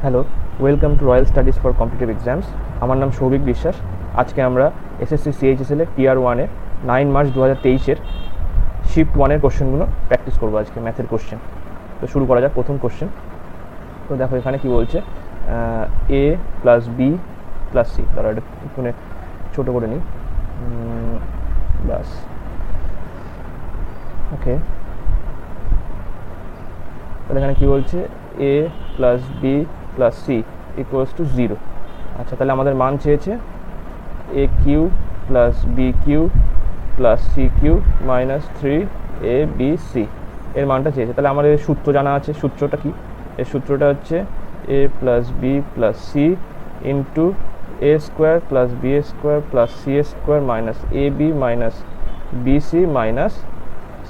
Hello, welcome to royal studies for competitive exams. আমার নাম সৌভিক বিশ্বাস। আজকে আমরা এসএসসি সিএইচএসএল এর টিআর 1-এর 9 মার্চ 2023-এর শিফট 1-এর কোশ্চেনগুলো প্র্যাকটিস করবো আজকে, ম্যাথের কোশ্চেন। তো শুরু করা যাক প্রথম কোশ্চেন। তো দেখো এখানে কি বলছে, a plus b plus C. তারা এটা মানে ছোটো করে নিই, ব্যাস, ওকে। তাহলে এখানে কী বলছে, a plus b plus c equals to 0। আচ্ছা, তাহলে আমাদের মান চেয়েছে a cube plus b cube plus c cube minus 3abc এর মানটা চেয়েছে। তাহলে আমাদের সূত্র জানা আছে। সূত্রটা কি? এর সূত্রটা হচ্ছে a plus b plus c into a square plus b square plus c square minus a b minus b c minus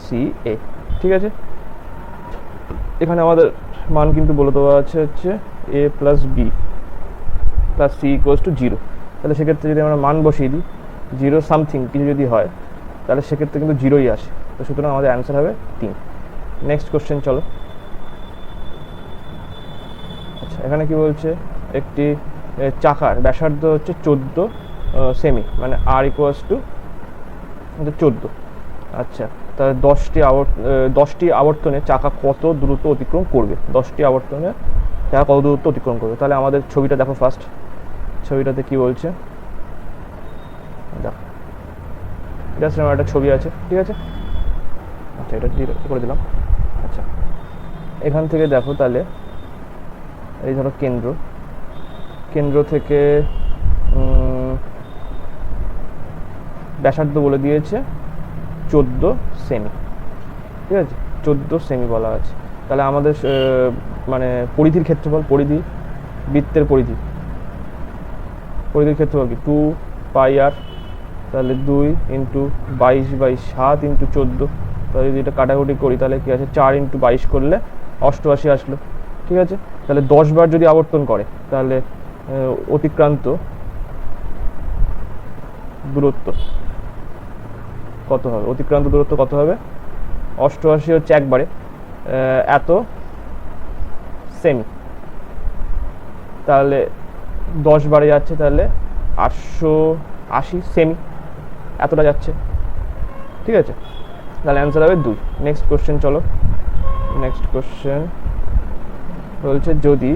c a. ঠিক আছে, এখানে আমাদের মান কিন্তু বলে দেওয়া আছে হচ্ছে a plus b plus c equals to 0। তাহলে সেক্ষেত্রে যদি আমরা মান বসিয়ে দিই 0 সামথিং কিছু যদি হয়, তাহলে সেক্ষেত্রে কিন্তু 0ই আসে। তো সুতরাং আমাদের অ্যান্সার হবে 3। নেক্সট কোশ্চেন চলো। আচ্ছা, এখানে কি বলছে, একটি চাকার ব্যাসার্ধ হচ্ছে 14 সেমি, মানে আর ইকুয়ালস টু 14। আচ্ছা, তাহলে 10টি আবর্তনে চাকা কত দ্রুত অতিক্রম করবে? 10টি আবর্তনে চাকা কত দূরত্ব অতিক্রম করবে? তাহলে আমাদের ছবিটা দেখো ফার্স্ট। ছবিটাতে কি বলছে দেখো, জাস্ট আমার একটা ছবি আছে, ঠিক আছে। আচ্ছা, এটা করে দিলাম। আচ্ছা, এখান থেকে দেখো, তাহলে এই ধরো কেন্দ্র থেকে ব্যাসার্ধ বলে দিয়েছে 14 সেমি, ঠিক আছে, 14 সেমি বলা আছে। তাহলে আমাদের মানে পরিধির ক্ষেত্রফল, বৃত্তের পরিধির ক্ষেত্রফল কি 2 পাই আর, তাহলে 2 ইন্টু 22/7 ইন্টু 14। তাহলে যদি এটা কাটাকুটি করি তাহলে কি আছে, 4 ইন্টু 22 করলে 88 আসলো, ঠিক আছে। তাহলে 10 বার যদি আবর্তন করে তাহলে অতিক্রান্ত দূরত্ব কত হবে? 88 হচ্ছে একবারে এত সেমি, তাহলে 10 বারে যাচ্ছে, তাহলে 880 সেমি, এতটা যাচ্ছে, ঠিক আছে। তাহলে অ্যান্সার হবে 2। নেক্সট কোশ্চেন চলো। নেক্সট কোশ্চেন বলছে, যদি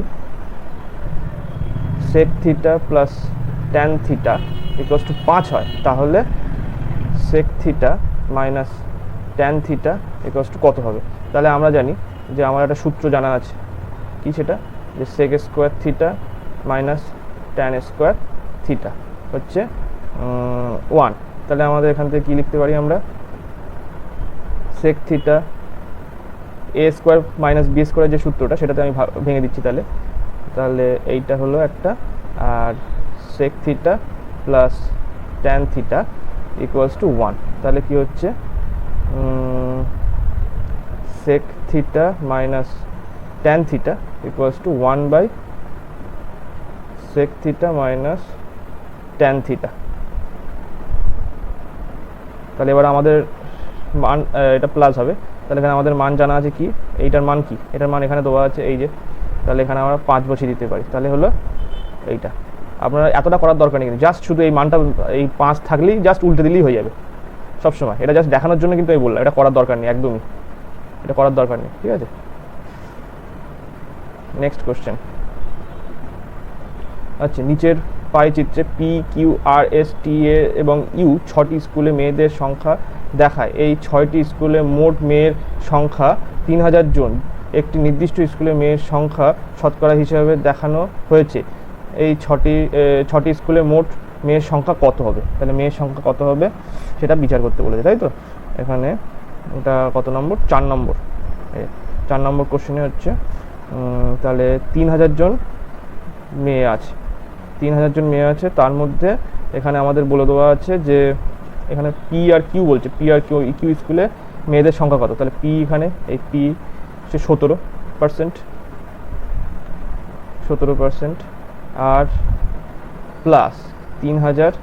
sec theta plus tan theta equals to 5 হয়, তাহলে sec theta minus tan theta equals to কত হবে? তাহলে আমরা জানি যে আমার একটা সূত্র জানা আছে, কি সেটা, যে sec square theta minus tan square theta হচ্ছে 1। তাহলে আমাদের এখান থেকে কী লিখতে পারি আমরা, সেক থিটা এ স্কোয়ার মাইনাস বি স্কোয়ারের যে সূত্রটা, সেটাতে আমি ভেঙে দিচ্ছি। তাহলে এইটা হলো একটা, আর sec theta plus tan theta equals to 1। তাহলে কি হচ্ছে, sec theta minus tan theta equals to 1 sec theta minus tan theta. তাহলে এবার আমাদের মান, এটা প্লাস হবে। তাহলে এখানে আমাদের মান জানা আছে কি, এইটার মান কি, এটার মান এখানে দেওয়া আছে এই যে। তাহলে এখানে আমরা 5 বসিয়ে দিতে পারি, তাহলে হলো এইটা। আপনারা এতটা করার দরকার নেই, কিন্তু জাস্ট শুধু এই মানটা, এই 5 থাকলেই জাস্ট উল্টে দিলেই হয়ে যাবে সবসময়। এটা জাস্ট দেখানোর জন্য কিন্তু আমি বললাম, এটা করার দরকার নেই, একদমই এটা করার দরকার নেই, ঠিক আছে। Next question. আচ্ছা, নিচের পাই চিত্রে P Q R S T এ এবং ইউ 6টি স্কুলে মেয়েদের সংখ্যা দেখায়। এই 6টি স্কুলে মোট মেয়ের সংখ্যা 3000 জন। একটি নির্দিষ্ট স্কুলে মেয়ের সংখ্যা শতকরা হিসাবে দেখানো হয়েছে। এই 6টি স্কুলে মোট মেয়ের সংখ্যা কত হবে? তাহলে মেয়ের সংখ্যা কত হবে সেটা বিচার করতে বলেছে, তাই তো। এখানে এটা কত নম্বর? 4 নম্বর। 4 নম্বর কোশ্চেনে হচ্ছে, তাহলে 3000 জন মেয়ে আছে, 3000 জন মেয়ে আছে। তার মধ্যে এখানে আমাদের বলে দেওয়া আছে যে এখানে পি আর কিউ বলছে, পি আর কিউ স্কুলে মেয়েদের সংখ্যা কত? তাহলে পি, এখানে এই পি হচ্ছে 17%, আর প্লাস 3000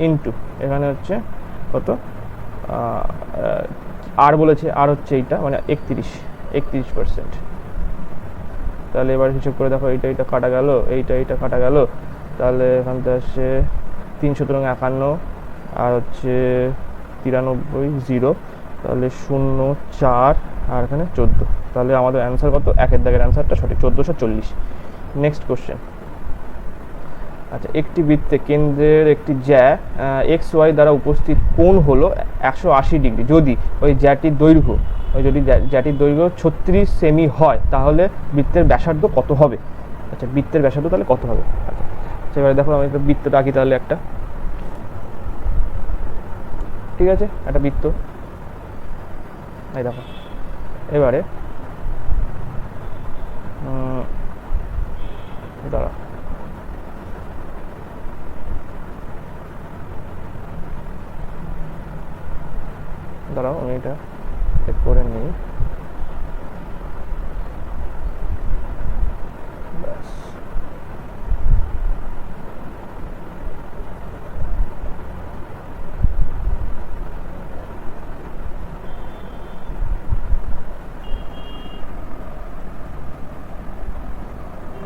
ইন্টু এখানে হচ্ছে কত, আর বলেছে, আর হচ্ছে এইটা মানে 31%। তাহলে এবার হিসেব করে দেখো, এইটা কাটা গেল, এইটা কাটা গেল, তাহলে এখান থেকে আসছে 351 আর হচ্ছে 93 0, তাহলে 0 4 আর এখানে 14, তাহলে আমাদের অ্যান্সার কত? একের দাগের অ্যান্সারটা সঠিক, 1440। Next question. আচ্ছা, একটি বৃত্তে কেন্দ্রের একটি জ্যা এক্স ওয়াই দ্বারা উপস্থিত কোণ হলো 180 ডিগ্রি যদি ওই জ্যাটির দৈর্ঘ্য 36 সেমি হয়, তাহলে বৃত্তের ব্যাসার্ধ কত হবে? আচ্ছা, বৃত্তের ব্যাসার্ধ তাহলে কত হবে? আচ্ছা, এবারে দেখো আমি একটা বৃত্তটা আঁকি তাহলে একটা, ঠিক আছে, একটা বৃত্ত, এই দেখো। এবারে দাঁড়াও আমি এটা চেক করে নিই। ব্যাস,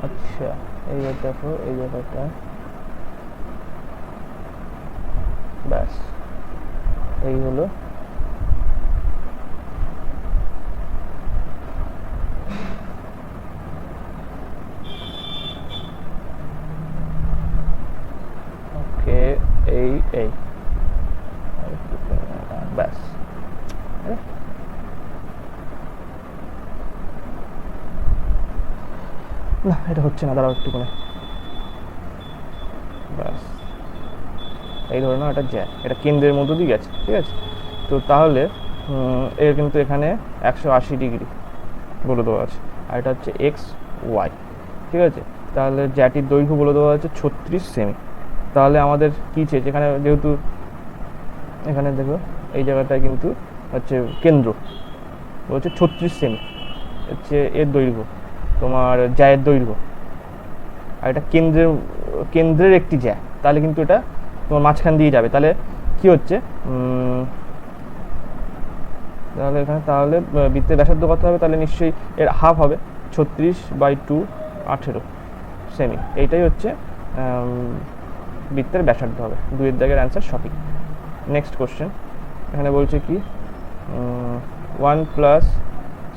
আচ্ছা এইবার দেখো এই ব্যাপারটা, ব্যাস এই হলো ওকে, এই ব্যাস। না এটা হচ্ছে না, দাঁড়াও একটু করে, ব্যাস এই ধরো না, এটা জ্যা, এটা কেন্দ্রের মধ্য দিয়ে গেছে, ঠিক আছে। তো তাহলে এর কিন্তু এখানে 180 ডিগ্রি বলে দেওয়া আছে, আর এটা হচ্ছে এক্স ওয়াই, ঠিক আছে। তাহলে জ্যাটির দৈর্ঘ্য বলে দেওয়া আছে 36 সেমি। তাহলে আমাদের কী চেয়েছে এখানে, যেহেতু এখানে দেখো এই জায়গাটায় কিন্তু হচ্ছে কেন্দ্র বলছে 36 সেমি হচ্ছে এর দৈর্ঘ্য, তোমার জ্যায়ের দৈর্ঘ্য, আর এটা কেন্দ্রের একটি জ্যা, তাহলে কিন্তু এটা তোমার মাঝখান দিয়ে যাবে। তাহলে কি হচ্ছে, তাহলে এখানে তাহলে বৃত্তের ব্যাসার্ধ কত হবে? তাহলে নিশ্চয়ই এর হাফ হবে, 36/2 18 সেমি, এইটাই হচ্ছে বৃত্তের ব্যাসার্ধ হবে। 2 এর দাগের অ্যান্সার সঠিক। নেক্সট কোশ্চেন, এখানে বলছে কি 1 plus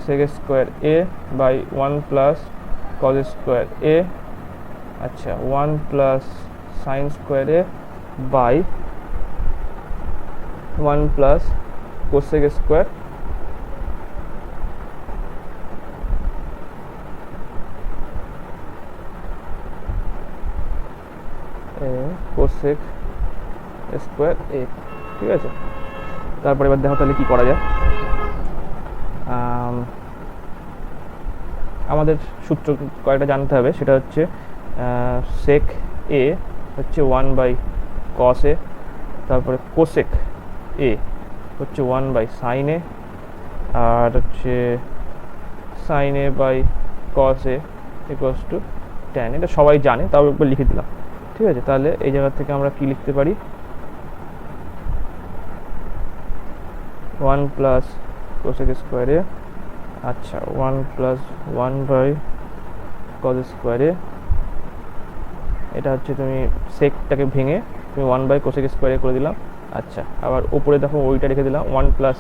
sec square A by 1 plus cos square a, আচ্ছা 1 plus sine square A by 1 plus cosec square cosec square a, ঠিক আছে। তারপর এবার দেখো তাহলে কি করা যায়। আমাদের সূত্র কয়েকটা জানতে হবে, সেটা হচ্ছে সেক এ হচ্ছে 1/cos এ, তারপরে কোসেক এ হচ্ছে 1/sin এ, আর হচ্ছে sin a by cos a equals to tan। এটা সবাই জানে, তাও একবার লিখে দিলাম, ঠিক আছে। তাহলে এই জায়গা থেকে আমরা কি লিখতে পারি, 1 প্লাস কোসেক স্কোয়ার এ, আচ্ছা 1 প্লাস 1/cos স্কোয়ার এ, এটা হচ্ছে তুমি সেকটাকে ভেঙে তুমি 1/কোসেক স্কোয়ার এ করে দিলাম। আচ্ছা, আবার উপরে দেখো ওইটা রেখে দিলাম, 1 প্লাস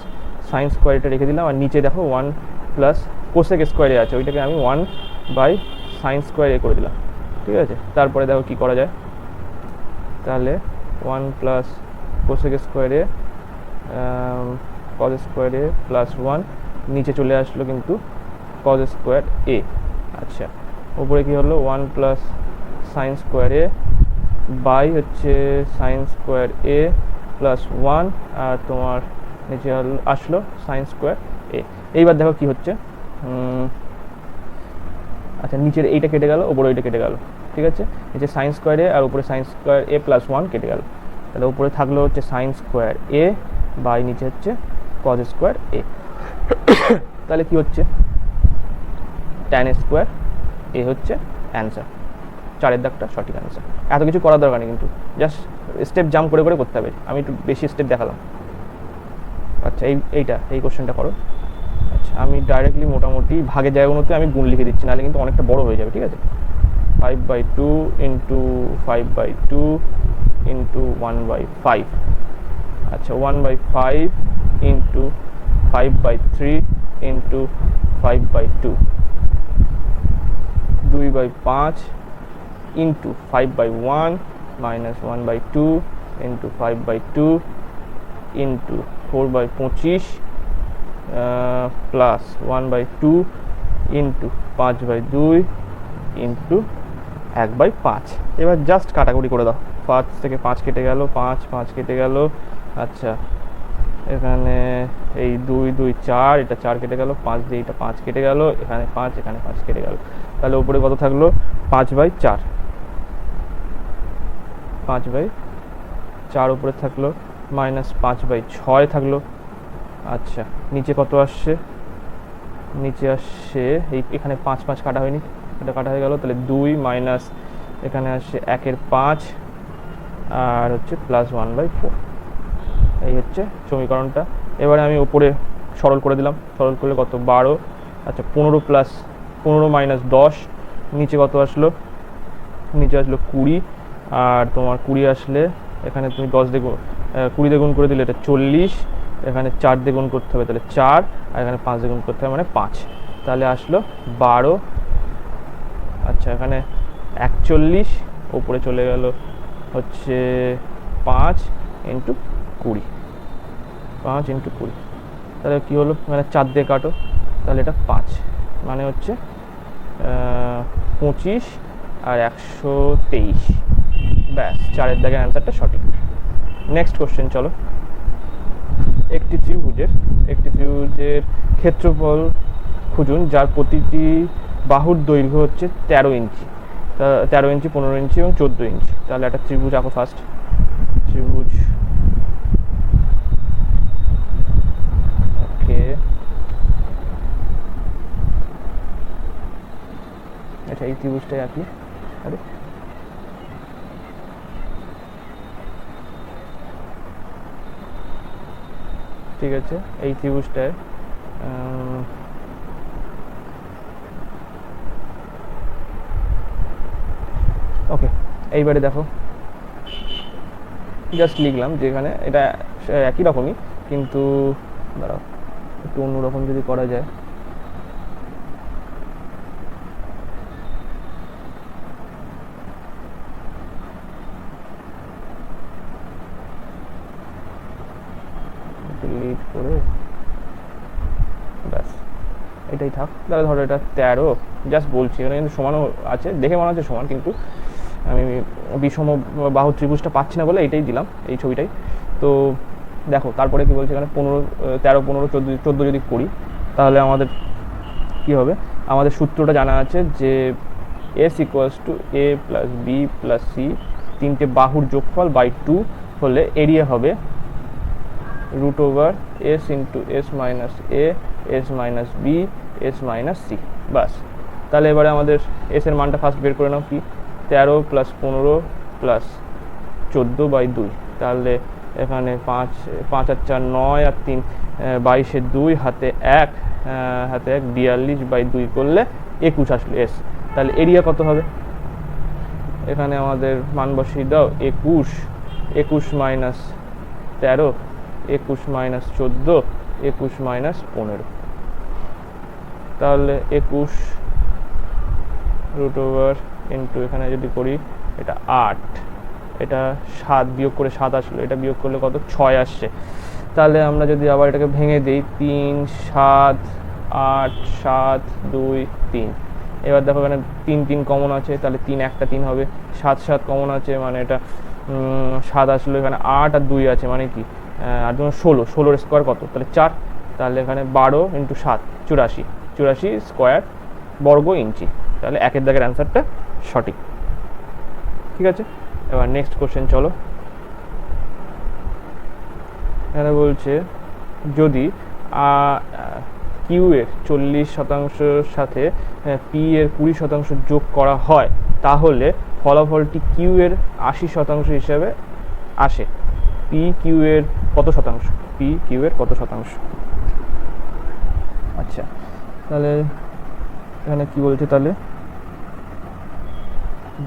সাইন স্কোয়ার এটা রেখে দিলাম, আর নিচে দেখো 1 প্লাস কোসেক স্কোয়ারে আছে, ওইটাকে আমি 1/সাইন স্কোয়ার এ করে দিলাম, ঠিক আছে। তারপরে দেখো কি করা যায়, তাহলে 1 plus cosec square A cause square A plus 1, নিচে চলে আসলো কিন্তু কজ স্কোয়ার এ। আচ্ছা, উপরে কি হলো 1 plus sine square A by হচ্ছে সাইন স্কোয়ার এ প্লাস 1, আর তোমার নিচে আসলো সাইন স্কোয়ার এ। এইবার দেখো কি হচ্ছে, আচ্ছা নিচের এইটা কেটে গেল, উপরে ওইটা কেটে গেল, ঠিক আছে। নিচে সাইন স্কোয়ার এ আর উপরে সাইন স্কোয়ার এ প্লাস 1 কেটে গেল, তাহলে উপরে থাকলো হচ্ছে সাইন স্কোয়ার এ বাই নিচে হচ্ছে কজ স্কোয়ার এ। তাহলে কি হচ্ছে, ট্যান স্কোয়ার এ হচ্ছে অ্যান্সার, 4-এর দাগটা সঠিক অ্যান্সার। এত কিছু করার দরকার নেই, কিন্তু জাস্ট স্টেপ জাম্প করে করে করতে হবে, আমি একটু বেশি স্টেপ দেখালাম। আচ্ছা এই কোশ্চেনটা করো। আচ্ছা আচ্ছা আমি ডাইরেক্টলি মোটামুটি ভাগের জায়গাগুলোতে আমি গুণ লিখে দিচ্ছি, নাহলে কিন্তু অনেকটা বড় হয়ে যাবে, ঠিক আছে। 5/2 ইন্টু 5/2 ইন্টু 1/5, আচ্ছা 1/5 into 5/3 into 5/2, 2/5 into 5/1 minus 1/2 into 5/2 into 4/25 plus 1/2 into 5/2 into 1/5। এবার জাস্ট কাটাকুটি করে দাও, 5 থেকে 5 কেটে গেল, 5 কেটে গেল, আচ্ছা এখানে এই 2 2 4, এটা 4 কেটে গেল, 5 দিয়ে এটা 5 কেটে গেল, এখানে 5 এখানে 5 কেটে গেল, তাহলে উপরে কত থাকলো 5/4, 5/4 উপরে থাকলো, মাইনাস 5/6 থাকলো। আচ্ছা নিচে কত আসছে, নিচে আসছে এই এখানে 5 কাটা হয়নি, এটা কাটা হয়ে গেল, তাহলে 2 মাইনাস এখানে আসছে 1/5 আর হচ্ছে প্লাস 1/4, এই হচ্ছে সমীকরণটা। এবারে আমি উপরে সরল করে দিলাম, সরল করলে কত 12, আচ্ছা 15 মাইনাস 10, নিচে কত আসলো, নিচে আসলো 20, আর তোমার 20 আসলে এখানে তুমি 10 দিয়ে 20 দিয়ে গুণ করে দিলে এটা 40, এখানে 4 দিয়ে গুণ করতে হবে তাহলে 4, আর এখানে 5 দিয়ে গুণ করতে হবে মানে 5, তাহলে আসলো 12, আচ্ছা এখানে 41, উপরে চলে গেল হচ্ছে 5 ইন্টু 20, 5 ইন্টু 20, তাহলে কী হলো, মানে 4 দিয়ে কাটো, তাহলে এটা 5, মানে হচ্ছে 25 আর 123, ব্যাস 4-এর দাগের অ্যান্সারটা সঠিক। নেক্সট কোশ্চেন চলো। একটি ত্রিভুজের ক্ষেত্রফল খুঁজুন যার প্রতিটি বাহুর দৈর্ঘ্য হচ্ছে 13 ইঞ্চি, 13 ইঞ্চি, 15 ইঞ্চি এবং 14 ইঞ্চি। তাহলে একটা ত্রিভুজ আঁকো ফার্স্ট, ত্রিভুজ, ওকে আচ্ছা এই ত্রিভুজটাই আঁকি, আরে ঠিক আছে এই ত্রিভুজটায় ওকে এইবারে দেখো জাস্ট লিখলাম যে এখানে এটা একই রকমই, কিন্তু দাঁড়াও একটু অন্যরকম যদি করা যায়, ডিলিট করে ব্যাস এটাই থাক। তাহলে ধরো এটা 13, জাস্ট বলছি এখানে কিন্তু সমানও আছে, দেখে মনে হচ্ছে সমান, কিন্তু আমি বিষম বাহু ত্রিভুজটা পাচ্ছি না বলে এইটাই দিলাম, এই ছবিটাই। তো দেখো তারপরে কি বলছে এখানে 13, 15, 14 যদি করি তাহলে আমাদের কি হবে, আমাদের সূত্রটা জানা আছে যে S = A + B + C, তিনটে বাহুর যোগফল বাই 2 হলে এরিয়া হবে √S × S - A, S - B, S - C, বাস। তাহলে এবারে আমাদের এস এর মানটা ফার্স্ট বের করে নাও, কি 13 + 15 + 14/2, তাহলে এখানে 5 আর 4 9 আর 3 22 2 হাতে 1 42/2 করলে 21 আসলো এস। তাহলে এরিয়া কত হবে, এখানে আমাদের মান বসিয়ে দাও, 21 মাইনাস 13, 21 মাইনাস 14, 21 মাইনাস 15, তাহলে 21 √, এখানে যদি করি এটা 8, এটা 7 বিয়োগ করে 7 আসলো, এটা বিয়োগ করলে কত 6 আসছে। তাহলে আমরা যদি আবার এটাকে ভেঙে দিই 3 7 8 7 2 3, এবার দেখো এখানে 3 3 কমন আছে, তাহলে 3 একটা 3 হবে, 7 7 কমন আছে মানে এটা 7 আসলো, এখানে 8 আর 2 আছে মানে কি আর 16, 16 স্কোয়ার কত, তাহলে 4, তাহলে এখানে 12 × 7 84 স্কোয়ার বর্গ ইঞ্চি, তাহলে 1-এর দাগের অ্যান্সারটা সঠিক। ঠিক আছে, এবার নেক্সট কোশ্চেন চলো। এখানে বলছে যদি কিউ এর 40% সাথে পি এর 20% যোগ করা হয় তাহলে ফলাফলটি কিউ এর 80% হিসেবে আসে। পি কিউ এর কত শতাংশ, পি কিউ এর কত শতাংশ? আচ্ছা, তাহলে এখানে কি বলছে, তাহলে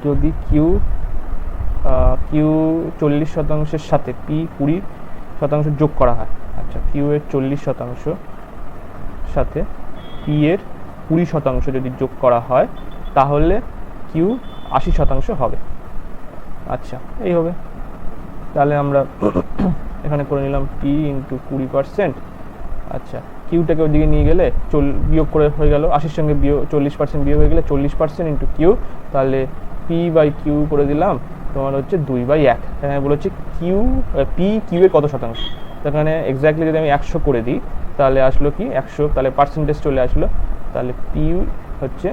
যদি কিউ 40% সাথে পি 20% যোগ করা হয়, আচ্ছা কিউ এর 40% সাথে পি এর 20% যদি যোগ করা হয় তাহলে কিউ 80% হবে। আচ্ছা এই হবে, তাহলে আমরা এখানে করে নিলাম পি ইন্টু 20%। আচ্ছা কিউটাকে ওদিকে নিয়ে গেলে বিয়োগ করে হয়ে গেল 80 সঙ্গে 40% বিয়োগ হয়ে গেলে 40% ইন্টু কিউ, তাহলে পি বাই কিউ করে দিলাম তোমার হচ্ছে 2/1। এখানে বলেছে কিউ এর কত শতাংশ, এখানে এক্স্যাক্টলি যদি আমি 100 করে দিই তাহলে আসলো কি 100, তাহলে পার্সেন্টেজ চলে আসলো, তাহলে পি হচ্ছে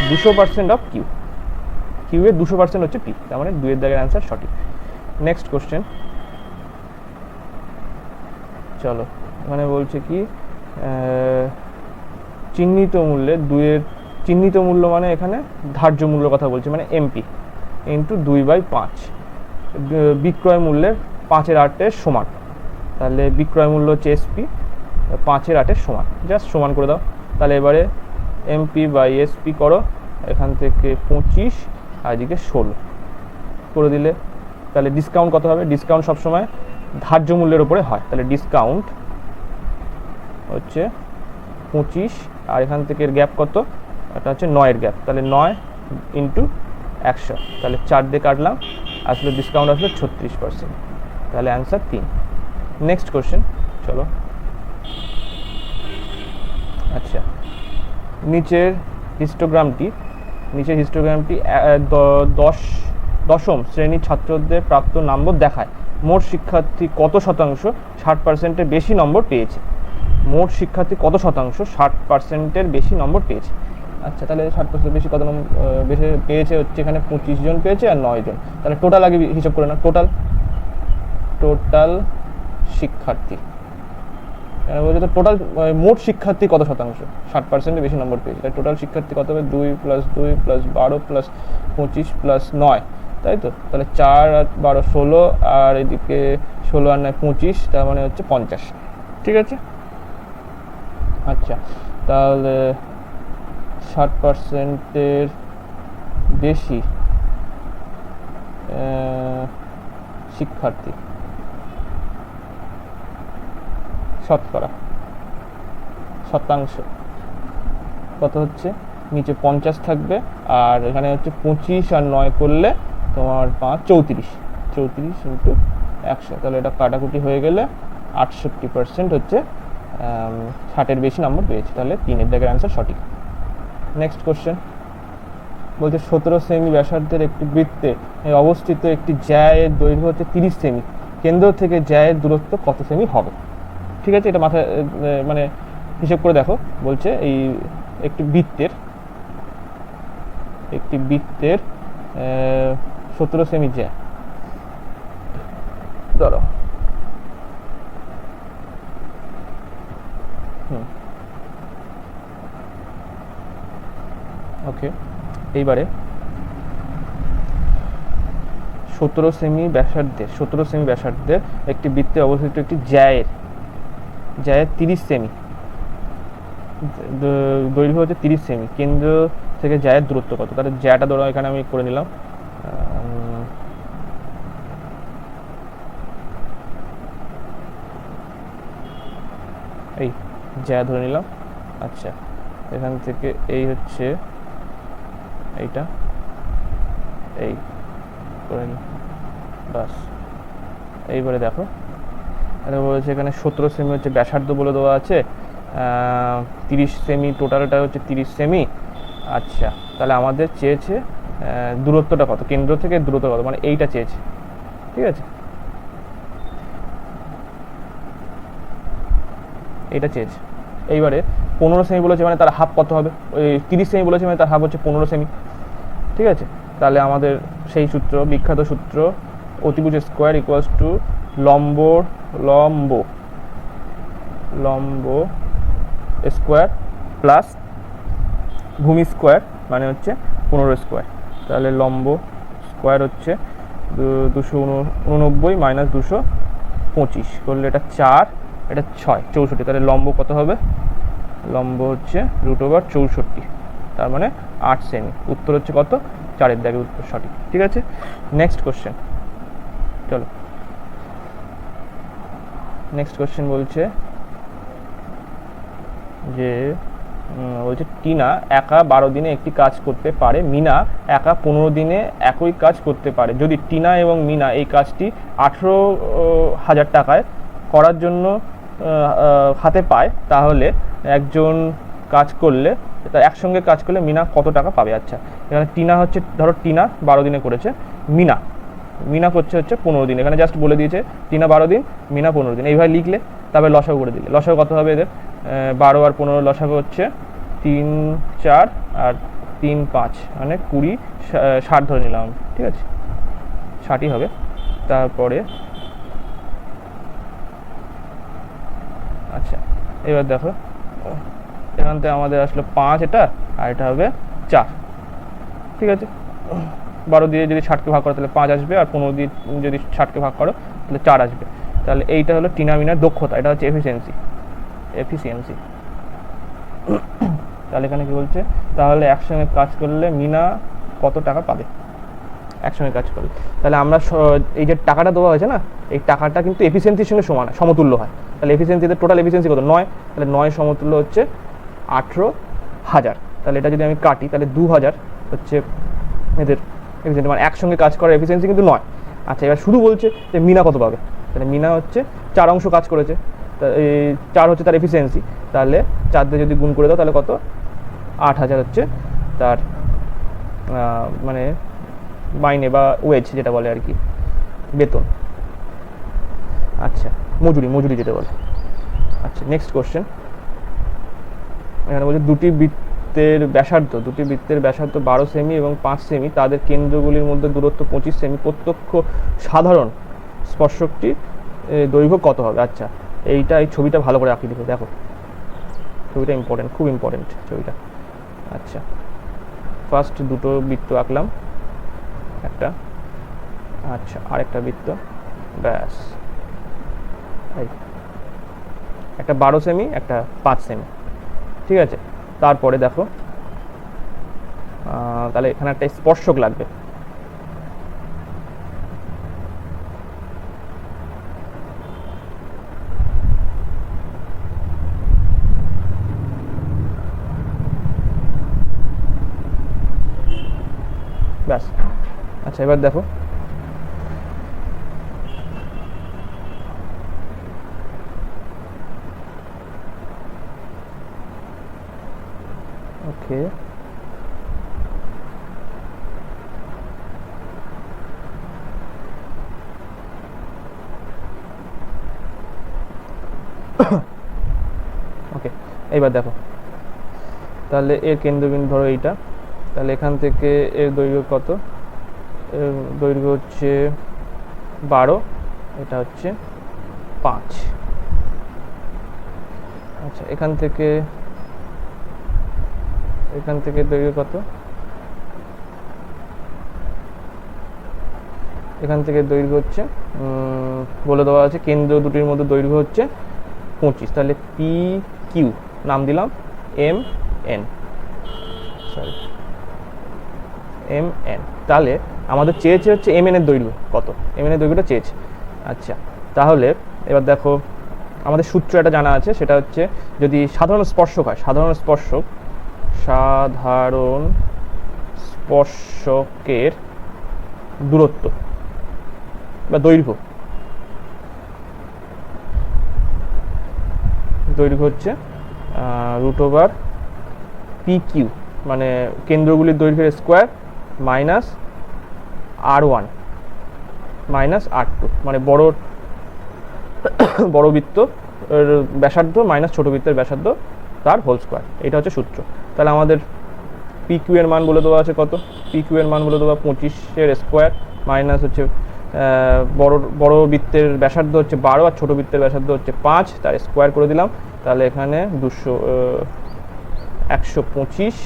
200% অফ কিউ এর 200% হচ্ছে পি, তার মানে 2 এর দাগের অ্যান্সার সঠিক। নেক্সট কোশ্চেন, চলো এখানে বলছে কি চিহ্নিত মূল্যে 2-এর চিহ্নিত মূল্য মানে এখানে ধার্য মূল্য কথা বলছে, মানে এমপি ইন্টু 2/5 বিক্রয় মূল্যের 5/8 সমান, তাহলে বিক্রয় মূল্য হচ্ছে এসপি 5/8 সমান, জাস্ট সমান করে দাও। তাহলে এবারে এমপি বাই এসপি করো, এখান থেকে 25 আর এদিকে 16 করে দিলে, তাহলে ডিসকাউন্ট কত হবে, ডিসকাউন্ট সবসময় ধার্য মূল্যের উপরে হয়, তাহলে ডিসকাউন্ট হচ্ছে 25 আর এখান থেকে গ্যাপ কত, এটা হচ্ছে 9 এর গ্যাপ, তাহলে 9 ইন্টু 100, তাহলে 4 দিয়ে কাটলাম, আসলে ডিসকাউন্ট আসলে 36%, তাহলে অ্যান্সার 3। নেক্সট কোশ্চেন, চলো আচ্ছা নিচের হিস্টোগ্রামটি দশম শ্রেণীর ছাত্রদের প্রাপ্ত নম্বর দেখায়, মোট শিক্ষার্থী কত শতাংশ 60%-এর বেশি নম্বর পেয়েছে, মোট শিক্ষার্থী কত শতাংশ 60%-এর বেশি নম্বর পেয়েছে। আচ্ছা তাহলে 60% বেশি কত নম্বর বেশি পেয়েছে, হচ্ছে এখানে 25 জন পেয়েছে আর 9 জন, তাহলে টোটাল আগে হিসাব করে না, টোটাল শিক্ষার্থী বলছে, তো টোটাল মোট শিক্ষার্থী কত শতাংশ 60%-এর বেশি নম্বর পেয়েছে, তাই টোটাল শিক্ষার্থী কত হবে 2 + 2 + 12 + 25 + 9, তাই তো, তাহলে 4 আর 12 16 আর এদিকে 16 আর 9 25, তার মানে হচ্ছে 50, ঠিক আছে। আচ্ছা তাহলে 60%-এর বেশি শিক্ষার্থী শতকরা শতাংশ কত হচ্ছে, নিচে 50 থাকবে আর এখানে হচ্ছে 25 আর 9 করলে তোমার 34 ইন্টু 100, তাহলে এটা কাটাকুটি হয়ে গেলে 68% হচ্ছে 60-এর বেশি নম্বর পেয়েছে, তাহলে 3-এর দাগের অ্যান্সার সঠিক। নেক্সট কোশ্চেন বলছে 17 সেমি ব্যাসার্ধের একটি বৃত্তে অবস্থিত একটি জ্যায়ের দৈর্ঘ্য হচ্ছে 30 সেমি, কেন্দ্র থেকে জ্যায়ের দূরত্ব কত সেমি হবে, ঠিক আছে। এটা মাথায় মানে হিসেব করে দেখো, বলছে এই একটি বৃত্তের 17 সেমি জ্যা, ধরো ওকে, এইবারে 17 সেমি ব্যাসার্ধের একটি বৃত্তে অবস্থিত একটি জ্যায়ের 30 সেমি দৈর্ঘ্য হচ্ছে 30 সেমি, কেন্দ্র থেকে জ্যায়ের দূরত্ব কত, তাহলে জ্যাটা ধরো এখানে আমি করে নিলাম, এই জ্যা ধরে নিলাম। আচ্ছা এখান থেকে এই হচ্ছে এইটা, এই করে নিলাম, বাস। এইবারে দেখো এটা বলেছে এখানে 17 সেমি হচ্ছে ব্যাসার্ধ বলে দেওয়া আছে, 30 সেমি টোটালটা হচ্ছে 30 সেমি। আচ্ছা তাহলে আমাদের চেয়েছে দূরত্বটা কত, কেন্দ্র থেকে দূরত্ব কত, মানে এইটা চেয়েছে, ঠিক আছে, এইটা চেয়েছে। এইবারে 15 সেমি বলেছে, মানে তার হাফ কত হবে, ওই 30 সেমি বলেছে মানে তার হাফ হচ্ছে 15 সেমি, ঠিক আছে। তাহলে আমাদের সেই সূত্র, বিখ্যাত সূত্র, অতিভুজ স্কোয়ার ইকুয়ালস টু লম্ব স্কোয়ার প্লাস ভূমি স্কোয়ার, মানে হচ্ছে 15 স্কোয়ার, তাহলে লম্ব স্কোয়ার হচ্ছে 289 মাইনাস 225 করলে এটা 4, এটা 6, 64, তাহলে লম্ব কত হবে, লম্ব হচ্ছে √64, তার মানে 8 সেমি। উত্তর হচ্ছে কত? 4-এর দাগের উত্তর সঠিক। ঠিক আছে, নেক্সট কোশ্চেন। চলো, নেক্সট কোশ্চেন বলছে যে বলছে টিনা একা 12 দিনে একটি কাজ করতে পারে, মিনা একা 15 দিনে একই কাজ করতে পারে। যদি টিনা এবং মিনা এই কাজটি 18,000 টাকায় করার জন্য হাতে পায়, তাহলে একজন কাজ করলে, একসঙ্গে কাজ করলে মিনা কত টাকা পাবে? আচ্ছা, এখানে টিনা হচ্ছে, ধরো টিনা 12 দিনে করেছে, মিনা করছে হচ্ছে 15 দিন। এখানে জাস্ট বলে দিয়েছে টিনা 12 দিন, মিনা 15 দিন। এইভাবে লিখলে, তারপরে লসাগু করে দিলে। লসাগু কত হবে এদের? 12 আর 15 লসাগু হচ্ছে 3, 4 আর 3, 5, মানে 20, 60 ধরে নিলাম। ঠিক আছে, 60ই হবে। তারপরে আচ্ছা, এবার দেখো, এখান থেকে আমাদের আসলো 5, এটা আর এটা হবে 4। ঠিক আছে, 12 দিয়ে যদি 60কে ভাগ করো তাহলে 5 আসবে, আর 15 দিয়ে যদি 60কে ভাগ করো তাহলে 4 আসবে। তাহলে এইটা হলো টিনা মিনার দক্ষতা, এটা হচ্ছে এফিসিয়েন্সি। তাহলে এখানে কি বলছে? তাহলে একসঙ্গে কাজ করলে মিনা কত টাকা পাবে একসঙ্গে কাজ করলে? তাহলে আমরা এই যে টাকাটা দেওয়া হয়েছে না, এই টাকাটা কিন্তু এফিসিয়েন্সির সঙ্গে সমান, সমতুল্য হয়। তাহলে এফিসিয়েন্সিতে টোটাল এফিসিয়েন্সি কত? 9। তাহলে 9 সমতুল্য হচ্ছে 18,000। তাহলে এটা যদি আমি কাটি, তাহলে 2,000 হচ্ছে এদের এফিসিয়েন্সি, মানে একসঙ্গে কাজ করার এফিসিয়েন্সি কিন্তু 9। আচ্ছা, এবার শুধু বলছে যে মিনা কত পাবে। তাহলে মিনা হচ্ছে 4 অংশ কাজ করেছে, এই 4 হচ্ছে তার এফিসিয়েন্সি। তাহলে 4 দিয়ে যদি গুণ করে দাও তাহলে কত? 8,000 হচ্ছে তার মানে মাইনে বা ওয়েজ যেটা বলে আর কি, বেতন। আচ্ছা, মজুরি যেটা বলে। আচ্ছা, নেক্সট কোশ্চেন। এখানে বলছে দুটি বৃত্তের ব্যাসার্ধ 12 সেমি এবং 5 সেমি, তাদের কেন্দ্রগুলির মধ্যে দূরত্ব 25 সেমি। প্রত্যক্ষ সাধারণ স্পর্শকটি দৈর্ঘ্য কত হবে? আচ্ছা, এই ছবিটা ভালো করে আঁকি দিবে, দেখো ছবিটা ইম্পর্টেন্ট, খুব ইম্পর্টেন্ট ছবিটা। আচ্ছা, ফার্স্ট দুটো বৃত্ত আঁকলাম, একটা, আচ্ছা, আরেকটা বৃত্ত, ব্যাস, একটা 12 সেমি, একটা 5 সেমি। ঠিক আছে, তারপরে দেখো, তাহলে এখানে একটা স্পর্শক লাগবে। ব্যাস। আচ্ছা, এবার দেখো, ওকে, ওকে, এইবার দেখো, তাহলে এর কেন্দ্রবিন্দু ধরো এইটা। তাহলে এখান থেকে এর দৈর্ঘ্য কত? এর দৈর্ঘ্য হচ্ছে 12, এটা হচ্ছে 5। আচ্ছা, এখান থেকে দৈর্ঘ্য কত? এখান থেকে দৈর্ঘ্য হচ্ছে বলে দেওয়া আছে, কেন্দ্র দুটির মধ্যে দৈর্ঘ্য হচ্ছে 25। তাহলে পি কিউ নাম দিলাম MN, তাহলে আমাদের চেয়েছে হচ্ছে MN এর দৈর্ঘ্য কত, MN এর দৈর্ঘ্যটা চেয়েছে। আচ্ছা, তাহলে এবার দেখো, আমাদের সূত্র এটা জানা আছে, সেটা হচ্ছে যদি সাধারণ স্পর্শক হয়, সাধারণ স্পর্শকের দূরত্ব বা দৈর্ঘ্য হচ্ছে √PQ, মানে কেন্দ্রগুলির দৈর্ঘ্যের square minus R1 minus R2, মানে বড় বৃত্ত ব্যাসার্ধ মাইনাস ছোট বৃত্তের ব্যাসার্ধ তার হোল স্কোয়ার। এটা হচ্ছে সূত্র। তাহলে আমাদের PQ এর মান বলে দেওয়া আছে কত? PQ এর মান বলে দেওয়া 25-এর স্কোয়ার মাইনাস হচ্ছে বড় বৃত্তের ব্যাসার্ধ হচ্ছে 12 আর ছোট বৃত্তের ব্যাসার্ধ হচ্ছে 5, তার স্কোয়ার করে দিলাম। তাহলে এখানে 125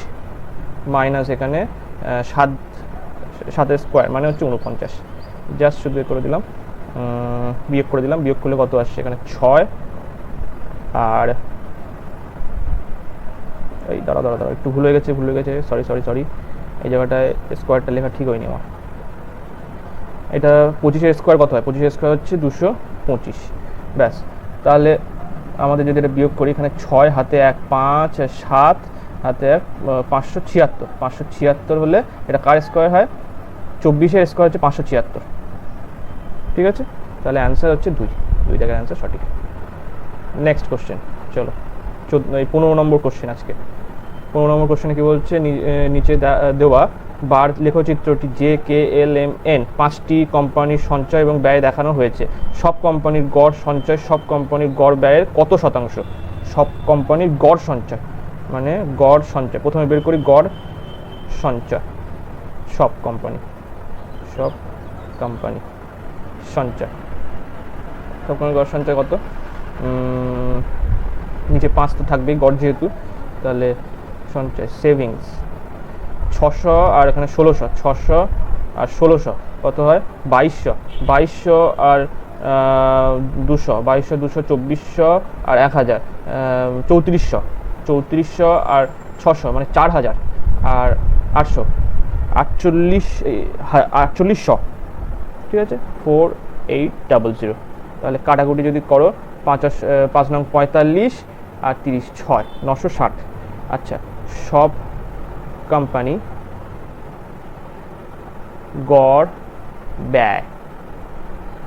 মাইনাস এখানে 7-এর স্কোয়ার মানে হচ্ছে 49, জাস্ট শুধু করে দিলাম, বিয়োগ করলে কত আসছে? এখানে 6 আর এই দাঁড়া একটু ভুল হয়ে গেছে সরি এই জায়গাটায় স্কোয়ারটা লেখা ঠিক হয়নি আমার। এটা 25-এর স্কোয়ার কত হয়? 25-এর স্কোয়ার হচ্ছে 225। ব্যাস, তাহলে আমাদের যদি এটা বিয়োগ করি, এখানে 6 হাতে 1 5 7 হাতে 1 576 হলে এটা কার স্কোয়ার হয়? 24-এর স্কোয়ার হচ্ছে 576। ঠিক আছে, তাহলে অ্যান্সার হচ্ছে 2 জায়গায় অ্যান্সার সঠিক। নেক্সট কোশ্চেন চলো, 15 নম্বর কোশ্চেন আজকে। 15 নম্বর কোশ্চেনে কি বলছে, নিচে দেওয়া বার লেখচিত্রটি JKLMN 5টি কোম্পানির সঞ্চয় এবং ব্যয় দেখানো হয়েছে। সব কোম্পানির গড় সঞ্চয় সব কোম্পানির গড় ব্যয়ের কত শতাংশ? সব কোম্পানির গড় সঞ্চয় মানে গড় সঞ্চয়, প্রথমে বের করি গড় সঞ্চয়। সব কোম্পানি সঞ্চয়, সব কোম্পানির গড় সঞ্চয় কত? নিচে 5 তো থাকবেই গড় যেহেতু, তাহলে সঞ্চয় সেভিংস 600 আর এখানে 1600, 600 আর 1600 কত হয়? 2200 আর 200, 2400 আর 1000, 3400 আর 600 মানে 4000 আর 800, 4800। ঠিক আছে, 4800। তাহলে কাটাকুটি যদি করো 5 নং 45 আর 30 6 960। আচ্ছা, সব কোম্পানি গড় ব্যয়,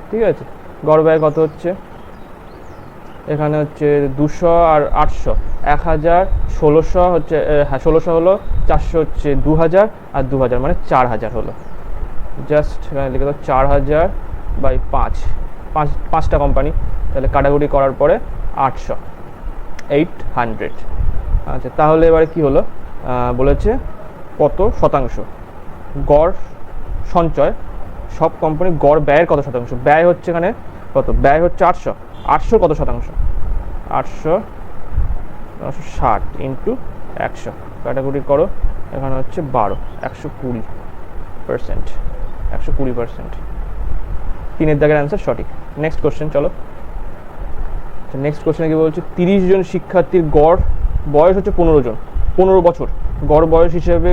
ঠিক আছে, গড় ব্যয় কত হচ্ছে? এখানে হচ্ছে 200 আর 800, 1000, 1600 হচ্ছে, হ্যাঁ 1600 হলো, 400 হচ্ছে 2000 আর 2000 মানে 4000 হলো। জাস্ট লিখে দাও 4000 বাই 5টা কোম্পানি, তাহলে কাটাকুটি করার পরে 800। আচ্ছা, তাহলে এবারে কি হলো, বলেছে কত শতাংশ গড় সঞ্চয় সব কোম্পানির গড় ব্যয়ের কত শতাংশ? ব্যয় হচ্ছে এখানে কত? ব্যয় হচ্ছে 800 কত শতাংশ? 860 ইন্টু 100, কাটাকুটি করো, এখানে হচ্ছে 12, 120%। 3-এর দাগের অ্যান্সার সঠিক। নেক্সট কোশ্চেন চলো। নেক্সট কোশ্চেনে কি বলছে, 30 জন শিক্ষার্থীর গড় বয়স হচ্ছে 15 বছর। গড় বয়স হিসেবে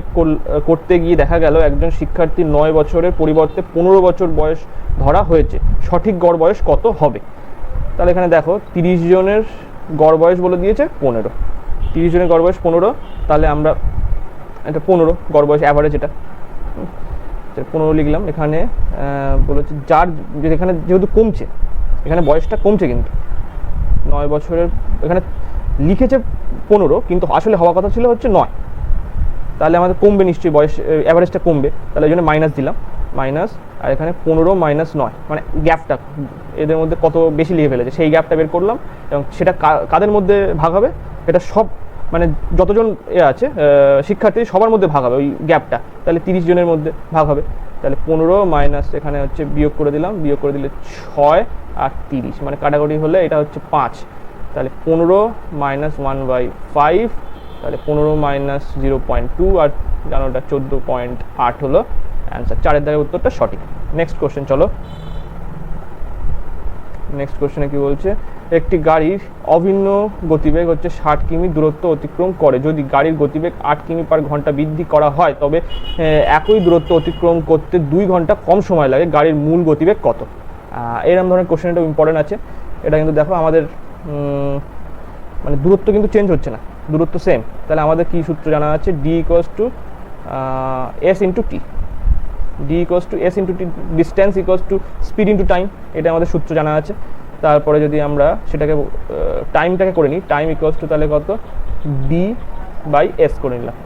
করতে গিয়ে দেখা গেল একজন শিক্ষার্থীর 9 বছরের পরিবর্তে 15 বছর বয়স ধরা হয়েছে। সঠিক গড় বয়স কত হবে? তাহলে এখানে দেখো 30 জনের গড় বয়স বলে দিয়েছে 15। 30 জনের গড় বয়স 15, তাহলে আমরা এটা 15 গড় বয়স অ্যাভারেজ, এটা 15 লিখলাম। এখানে বলেছে যার, এখানে যেহেতু কমছে, এখানে বয়সটা কমছে, কিন্তু 9 বছরের এখানে লিখেছে 15, কিন্তু আসলে হওয়ার কথা ছিল হচ্ছে 9। তাহলে আমাদের কমবে নিশ্চয়ই, বয়স অ্যাভারেজটা কমবে, তাহলে ওই জন্য মাইনাস দিলাম, মাইনাস। আর এখানে 15 মাইনাস 9 মানে গ্যাপটা এদের মধ্যে কত বেশি লিখে ফেলেছে সেই গ্যাপটা বের করলাম, এবং সেটা কাদের মধ্যে ভাগ হবে? এটা সব মানে যতজন আছে শিক্ষার্থী সবার মধ্যে ভাগ হবে ওই গ্যাপটা, তাহলে 30 জনের মধ্যে ভাগ হবে। তাহলে 15 মাইনাস এখানে হচ্ছে বিয়োগ করে দিলাম, বিয়োগ করে দিলে 6 আর 30 মানে কাটাকুটি হলে এটা হচ্ছে 5। তাহলে 15 মাইনাস 1/5, তাহলে 15 মাইনাস 0.2 আর জানো ওটা 14.8 হলো অ্যান্সার। 4-এর দাগের উত্তরটা সঠিক। নেক্সট কোশ্চেন চলো। নেক্সট কোশ্চেনে কি বলছে, একটি গাড়ির অভিন্ন গতিবেগ হচ্ছে 60 কিমি দূরত্ব অতিক্রম করে। যদি গাড়ির গতিবেগ 8 কিমি পার ঘন্টা বৃদ্ধি করা হয়, তবে একই দূরত্ব অতিক্রম করতে 2 ঘন্টা কম সময় লাগে। গাড়ির মূল গতিবেগ কত? এরকম ধরনের কোশ্চেন, এটা ইম্পর্টেন্ট আছে। এটা কিন্তু দেখো আমাদের মানে দূরত্ব কিন্তু চেঞ্জ হচ্ছে না, দূরত্ব সেম। তাহলে আমাদের কি সূত্র জানা আছে? D = S × T। D = S × T, distance = speed × time, এটা আমাদের সূত্র জানা আছে। তারপরে যদি আমরা সেটাকে টাইমটাকে করে নিই, টাইম = তাহলে কত? D/S করে নিলাম।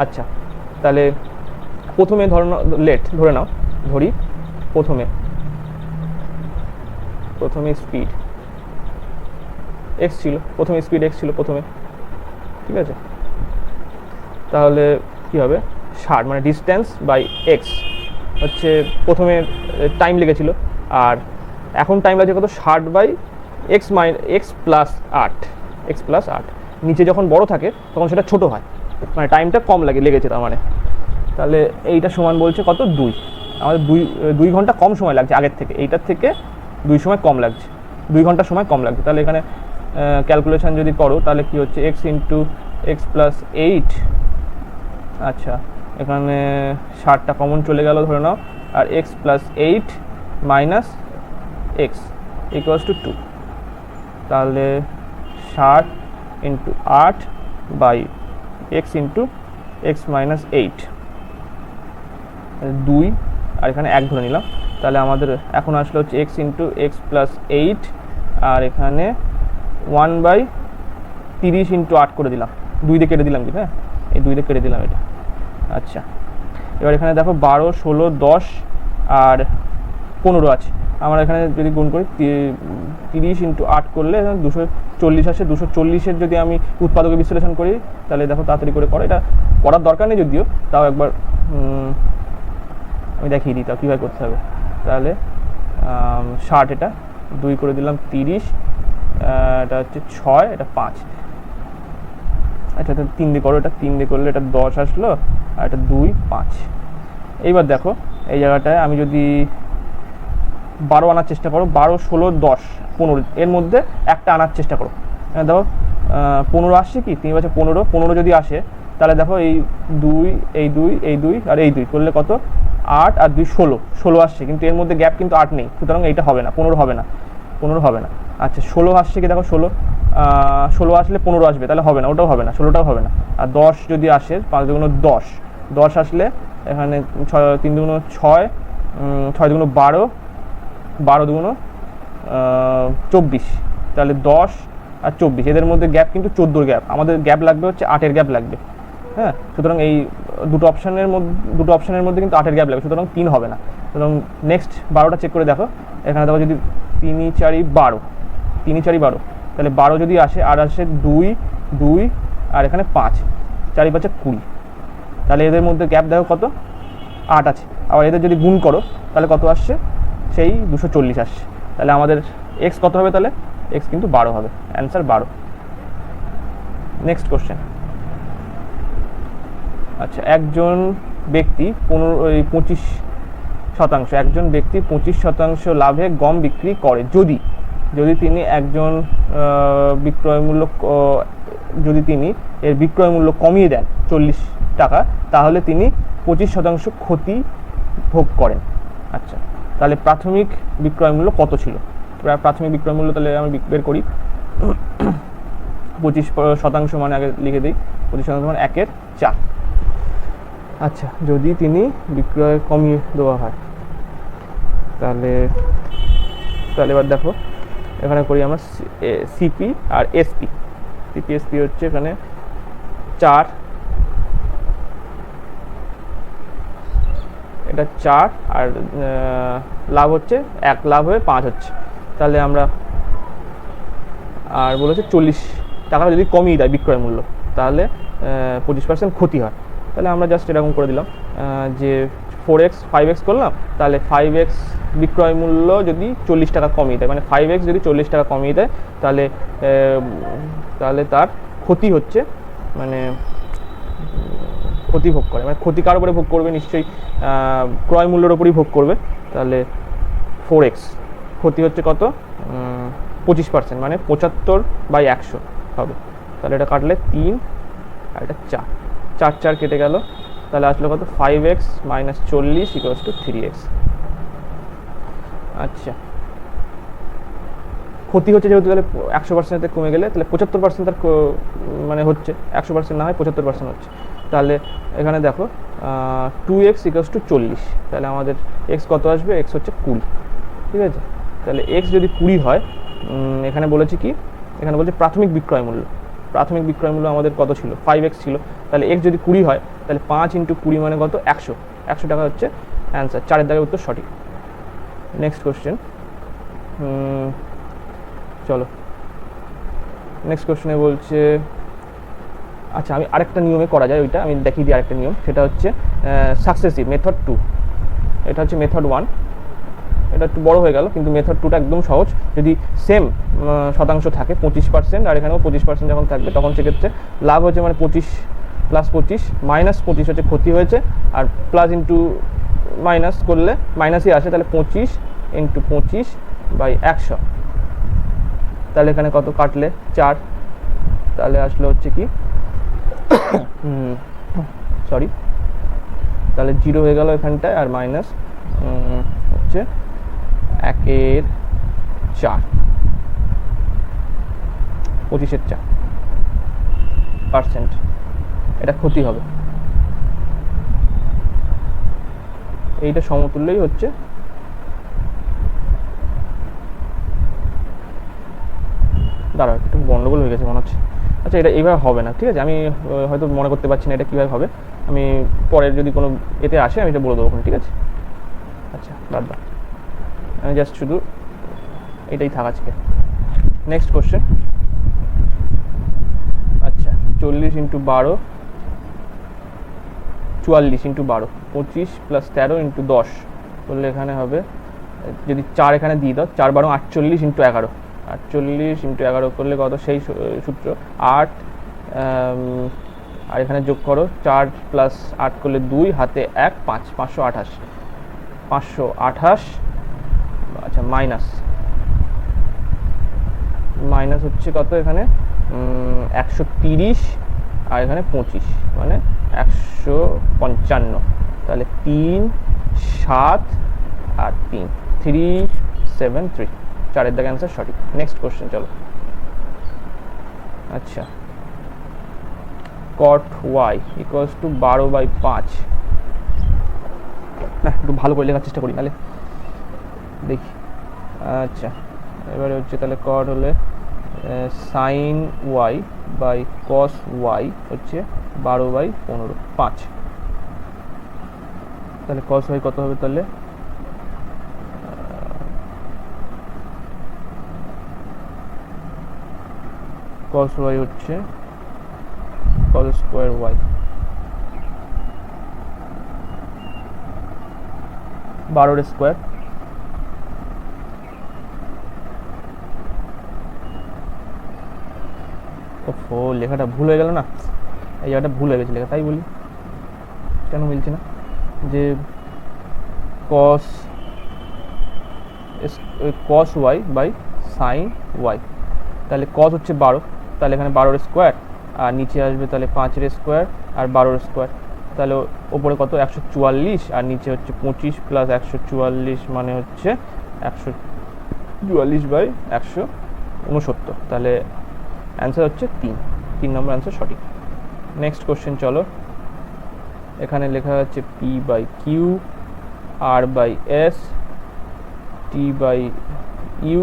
আচ্ছা, তাহলে প্রথমে ধরে নাও, ধরি প্রথমে স্পিড x ছিল, প্রথমে, ঠিক আছে। তাহলে কি হবে? 60 মানে ডিস্টেন্স বাই x হচ্ছে প্রথমে টাইম লেগেছিল, আর এখন টাইম লাগছে কত? 60/x + 8। নিচে যখন বড় থাকে তখন সেটা ছোট হয়, মানে টাইমটা কম লেগেছে তার মানে। তাহলে এইটা সমান বলছে কত? 2। আমাদের 2 ঘন্টা কম সময় লাগছে আগের থেকে, এইটার থেকে 2 সময় কম লাগছে, 2 ঘন্টা সময় কম লাগছে। তাহলে এখানে ক্যালকুলেশন যদি করো তাহলে কি হচ্ছে? x × এক্স প্লাস 8, আচ্ছা এখানে 60টা কমন চলে গেল ধরে নাও, আর x plus 8 minus x equals to 2, তাহলে 60 into 8 by x into x minus 8, 2 আর এখানে 1 ধরে নিলাম, তাহলে আমাদের এখন আসলে হচ্ছে এক্স ইন্টু এক্স প্লাস 8, আর এখানে 1/30 ইন্টু 8 করে দিলাম, 2 দিয়ে কেটে দিলাম কি, হ্যাঁ এই 2 দিয়ে কেটে দিলাম এটা। আচ্ছা এবার এখানে দেখো 12, 16, 10 আর 15 আছে, আমরা এখানে যদি গুণ করি 30 ইন্টু 8 করলে 240 আসে, 240-এর যদি আমি উৎপাদকে বিশ্লেষণ করি তাহলে দেখো তাড়াতাড়ি করে করো, এটা করার দরকার নেই যদিও, তাও একবার আমি দেখিয়ে দিই তাও কীভাবে করতে হবে। তাহলে 60, এটা 2 করে দিলাম 30, এটা হচ্ছে 6, এটা 5, আচ্ছা এটা 3 দিয়ে করো, এটা 3 দিয়ে করলে এটা 10 আসলো, আর এটা 2, 5। এইবার দেখো এই জায়গাটায় আমি যদি 12 আনার চেষ্টা করো, 12, 16, 10, 15 এর মধ্যে একটা আনার চেষ্টা করো, দেখো 15 আসছে কি, 3 বছর 15 যদি আসে তাহলে দেখো এই 2, এই 2, এই 2 আর এই 2 করলে কত, 8 আর 2 16 আসছে, কিন্তু এর মধ্যে গ্যাপ কিন্তু 8 নেই, সুতরাং এইটা হবে না, 15 হবে না, 15 হবে না। আচ্ছা 16 আসছে কি, দেখো 16 আসলে 15 আসবে, তাহলে হবে না, ওটাও হবে না, 16টাও হবে না। আর 10 যদি আসে, 5 দুগুণ 10, 10 আসলে এখানে 3 দুগুণ 6, 6 দুগুণ 12, 12 দুগুণ 24, তাহলে 10 আর 24 এদের মধ্যে গ্যাপ কিন্তু 14 গ্যাপ, আমাদের গ্যাপ লাগবে হচ্ছে 8-এর গ্যাপ লাগবে, হ্যাঁ সুতরাং এই দুটো অপশানের মধ্যে কিন্তু 8-এর গ্যাপ লাগবে, সুতরাং 3 হবে না। সুতরাং নেক্সট 12টা চেক করে দেখো, এখানে দেখো যদি 3, 4, 12, 3, 4, 12, তাহলে 12 যদি আসে আর আসে 2, 2 আর এখানে 5, 4, 5, 20, তাহলে এদের মধ্যে গ্যাপ দেখো কত, 8 আছে। আবার এদের যদি গুণ করো তাহলে কত আসছে, সেই 240 আসছে, তাহলে আমাদের এক্স কত হবে, তাহলে এক্স কিন্তু 12 হবে, অ্যান্সার 12। নেক্সট কোশ্চেন, আচ্ছা একজন ব্যক্তি 25%, একজন ব্যক্তি 25% লাভে গম বিক্রি করে, যদি তিনি একজন বিক্রয় মূল্য, যদি তিনি এর বিক্রয় মূল্য কমিয়ে দেন 40 টাকা, তাহলে তিনি 25% ক্ষতি ভোগ করেন। আচ্ছা তাহলে প্রাথমিক বিক্রয় মূল্য কত ছিল, প্রাথমিক বিক্রয় মূল্য তাহলে আমি বের করি, 25% মানে আগে লিখে দিই, 25% মানে 1/4। আচ্ছা যদি তিনি বিক্রয় কমিয়ে দেওয়া হয় তাহলে এবার দেখো এখানে করি আমরা সিপি আর এসপি, সিপি এসপি হচ্ছে এখানে 4, এটা 4 আর লাভ হচ্ছে 1, লাভ হয়ে 5 হচ্ছে, তাহলে আমরা আর বলেছে 40 টাকা যদি কমিয়ে দেয় বিক্রয় মূল্য তাহলে 25% ক্ষতি হয়, তাহলে আমরা জাস্ট এরকম করে দিলাম যে 4x 5x করলাম, তাহলে 5x বিক্রয় মূল্য যদি 40 টাকা কমিয়ে দেয়, মানে 5x যদি 40 টাকা কমিয়ে দেয় তাহলে তার ক্ষতি হচ্ছে, মানে ক্ষতি ভোগ করে, মানে ক্ষতি কার উপরে ভোগ করবে, নিশ্চয়ই ক্রয় মূল্যের উপরই ভোগ করবে, তাহলে 4x ক্ষতি হচ্ছে কত, 25%, মানে 75/100 হবে, তাহলে এটা কাটলে 3 আর এটা 4, 4 কেটে গেল, তাহলে আসলে কত, 5x minus 40 equals to 3x। আচ্ছা ক্ষতি হচ্ছে যেহেতু, তাহলে 100% কমে গেলে তাহলে 75% তার মানে হচ্ছে, 100% না হয় 75% হচ্ছে, তাহলে এখানে দেখো 2x ইকুয়ালস টু 40, তাহলে আমাদের x কত আসবে, x হচ্ছে 20, ঠিক আছে। তাহলে x যদি 20 হয়, এখানে বলেছি কি, এখানে বলছে প্রাথমিক বিক্রয় মূল্য, প্রাথমিক বিক্রয় মূল্য আমাদের কত ছিল, 5x ছিল, তাহলে x যদি 20 হয় তাহলে 5 × 20 মানে কত, 100 টাকা হচ্ছে অ্যান্সার, 4-এর দাগের উত্তর সঠিক। নেক্সট কোশ্চেন, চলো নেক্সট কোশ্চেনে বলছে, আচ্ছা আমি আরেকটা নিয়মে করা যায়, ওইটা আমি দেখিয়ে দিই, আরেকটা নিয়ম, সেটা হচ্ছে সাকসেসিভ মেথড 2, এটা হচ্ছে মেথড 1, এটা একটু বড় হয়ে গেল, কিন্তু মেথড 2টা একদম সহজ, যদি সেম শতাংশ থাকে 25% আর এখানেও 25% যখন থাকবে তখন সেক্ষেত্রে লাভ হচ্ছে মানে 25 + 25 - 25 হচ্ছে ক্ষতি হয়েছে, আর প্লাস ইন্টু মাইনাস করলে মাইনাসই আসে, তাহলে 25 × 25/100, তাহলে এখানে কত কাটলে 4, তাহলে আসলে হচ্ছে কি সরি, তাহলে 0 হয়ে গেল এখানটায়, আর মাইনাস হচ্ছে 1/4, 25/4%, এটা ক্ষতি হবে। এইটা সমতুল্যই হচ্ছে দাঁড়া, একটু গন্ডগোল হয়ে গেছে মনে হচ্ছে। আচ্ছা, এটা এইভাবে হবে না, ঠিক আছে, আমি হয়তো মনে করতে পারছি না এটা কীভাবে হবে, আমি পরের যদি কোনো এতে আসে আমি এটা বলে দেবো ওখানে, ঠিক আছে। আচ্ছা বাদ দাও, আমি জাস্ট শুধু এটাই থাক আজকে। Next question. আচ্ছা, 40 × 12, 44 × 12, 25 + 13 × 10 করলে এখানে হবে, যদি 4 এখানে দিয়ে দাও, 4 12 48 × 11, 48 × 11 করলে কত, সেই সূত্র 8, আর এখানে যোগ করো 4 + 8 করলে 2, হাতে 1, 5, 528, 528, আচ্ছা মাইনাস হচ্ছে কত এখানে 130, আর এখানে 25, মানে 155, তাহলে 3, 7 আর 3, 373, 4-এর দাগে অ্যান্সার সঠিক। নেক্সট কোশ্চেন চলো। আচ্ছা, cot y = 12/5, না একটু ভালো করে লেখার চেষ্টা করি তাহলে দেখি। আচ্ছা, এবারে হচ্ছে তাহলে cot হলে sin y / cos y হচ্ছে 12/15, 5, তাহলে cos y কত হবে, তাহলে cos y হচ্ছে cos square y, 12 স্কোয়ার, ওফো লেখাটা ভুল হয়ে গেল না, এই জায়গাটা ভুল হয়ে গেছে লেখা, তাই বলি কেন মিলছে না, যে cos y / sin y, তাহলে cos হচ্ছে 12, তাহলে এখানে 12 স্কোয়ার, আর নিচে আসবে তাহলে 5 স্কোয়ার আর 12 স্কোয়ার, তাহলে ওপরে কত 144, আর নিচে হচ্ছে 25 + 144 মানে হচ্ছে 144/169, তাহলে অ্যান্সার হচ্ছে 3 নম্বর অ্যান্সার সঠিক। নেক্সট কোশ্চেন চলো। এখানে লেখা আছে P/Q, R/S, T/U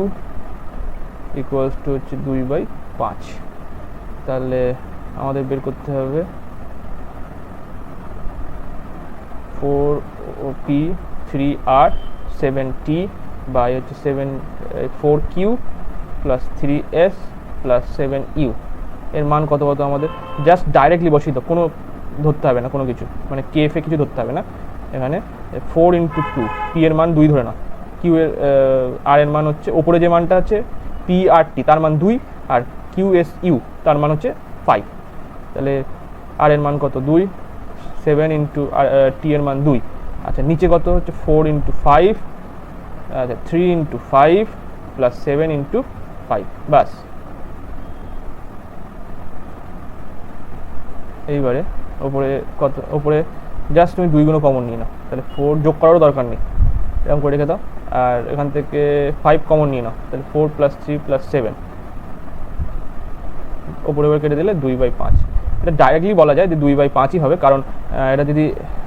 equals to হচ্ছে 2/5, তাহলে আমাদের বের করতে হবে 4P, 3R, 7T বাই হচ্ছে 4Q + 3S + 7U, এর মান কত কত আমাদের জাস্ট ডাইরেক্টলি বসিয়ে দাও, কোনো ধরতে হবে না কোনো কিছু, মানে কেএফে কিছু ধরতে হবে না। এখানে 4 × 2, পি এর মান 2 ধরে নাও, কিউ এর আর এর মান হচ্ছে ওপরে যে মানটা আছে পি আর টি তার মান 2, আর কিউ এস ইউ তার মান হচ্ছে 5, তাহলে আর এর মান কত 2, 7 × টি এর মান 2, আচ্ছা নিচে কত হচ্ছে 4 × 5, আচ্ছা 3 × 5 + 7 × 5, বাস। এইবারে ওপরে কত, ওপরে জাস্ট তুমি 2 গুণ কমন নিয়ে নাও, তাহলে 4 যোগ করারও দরকার নেই, এরকম করে রেখে দাও, আর এখান থেকে 5 কমন নিয়ে নাও, তাহলে 4 + 3 + 7, ওপরে ওপরে কেটে দিলে 2/5। এটা ডাইরেক্টলি বলা যায় যে 2/5ই হবে, কারণ এটা যদি